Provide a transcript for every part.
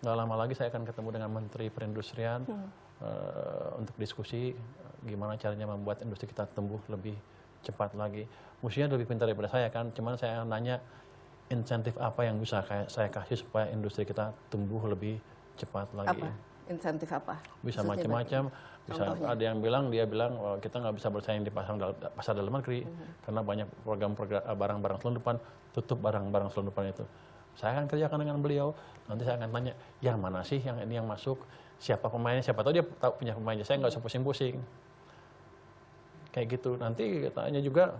nggak lama lagi saya akan ketemu dengan Menteri Perindustrian untuk diskusi gimana caranya membuat industri kita tumbuh lebih cepat lagi. Mestinya lebih pintar daripada saya kan, cuman saya nanya insentif apa yang bisa saya kasih supaya industri kita tumbuh lebih cepat lagi. Apa? Insentif apa? Bisa macam-macam. Bisa ada yang dia bilang oh, kita nggak bisa bersaing di pasar dalam negeri karena banyak program-program barang-barang selundupan, tutup barang-barang selundupan itu. Saya akan kerjakan dengan beliau. Nanti saya akan tanya, yang mana sih yang ini yang masuk? Siapa pemainnya? Siapa tahu dia tahu punya pemainnya. Saya nggak usah pusing-pusing. Kayak gitu. Nanti tanya juga,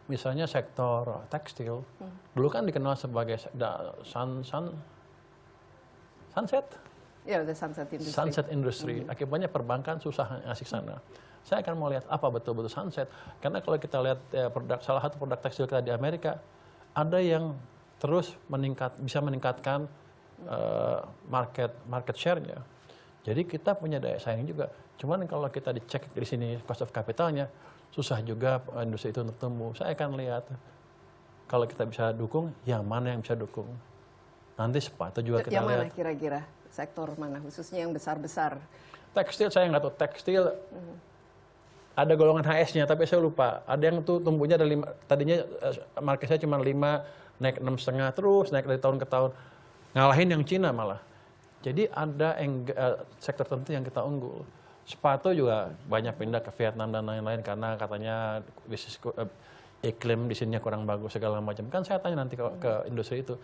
misalnya sektor tekstil. Dulu kan dikenal sebagai sunset. Ya, udah sunset industry. Sunset industry. Akibatnya perbankan susah ngasih sana. Saya akan mau lihat apa betul-betul sunset. Karena kalau kita lihat salah satu produk tekstil kita di Amerika, ada yang terus bisa meningkatkan market share-nya. Jadi kita punya daya saing juga. Cuman kalau kita dicek di sini cost of capital-nya, susah juga industri itu untuk tumbuh. Saya akan lihat kalau kita bisa dukung, yang mana yang bisa dukung. Nanti sepatu juga kita lihat. Yang mana kira-kira? Sektor mana? Khususnya yang besar-besar. Tekstil saya nggak tahu. Tekstil ada golongan HS-nya, tapi saya lupa. Ada yang tuh tumbuhnya ada 5, tadinya market saya cuma 5, naik 6,5 terus, naik dari tahun ke tahun. Ngalahin yang Cina malah. Jadi ada sektor tertentu yang kita unggul. Sepatu juga banyak pindah ke Vietnam dan lain-lain karena katanya bisnis iklim di sini kurang bagus segala macam. Kan saya tanya nanti ke industri itu,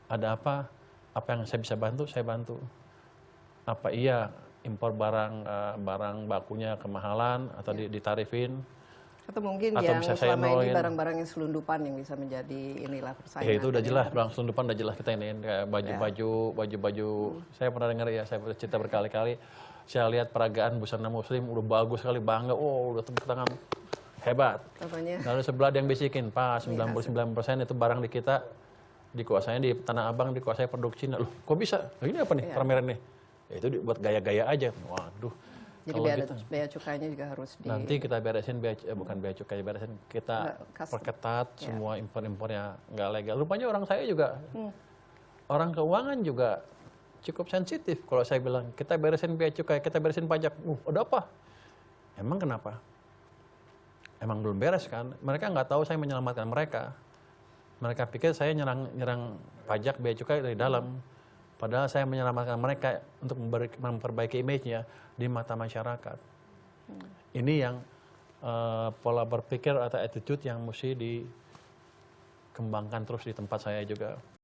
ada apa yang saya bisa bantu, saya bantu. Apa iya impor barang bakunya kemahalan atau ditarifin, atau mungkin atau yang bisa saya selama ini nolin. Barang-barang yang selundupan yang bisa menjadi inilah persaingan. Ya itu udah jelas, barang selundupan udah jelas kita ini kayak baju-baju. Saya pernah dengar ya, saya cerita berkali-kali. Saya lihat peragaan busana muslim udah bagus sekali, bangga, udah tepuk tangan, hebat. Katanya. Lalu sebelah ada yang bisikin, Pak 99% itu barang di kita dikuasainya di Tanah Abang, dikuasai produk Cina. Loh, kok bisa? Nah, ini apa nih pameran nih? Ya, itu buat gaya-gaya aja. Waduh. Jadi bea cukainya juga harus nanti kita beresin, bukan bea cukai, beresin kita perketat semua impor-impornya nggak legal. Rupanya orang saya juga, orang keuangan juga cukup sensitif. Kalau saya bilang, kita beresin bea cukai, kita beresin pajak. Ada apa? Emang kenapa? Emang belum beres kan? Mereka nggak tahu saya menyelamatkan mereka. Mereka pikir saya nyerang pajak bea cukai dari dalam. Padahal saya menyelamatkan mereka untuk memperbaiki image-nya di mata masyarakat. Ini yang pola berpikir atau attitude yang mesti dikembangkan terus di tempat saya juga.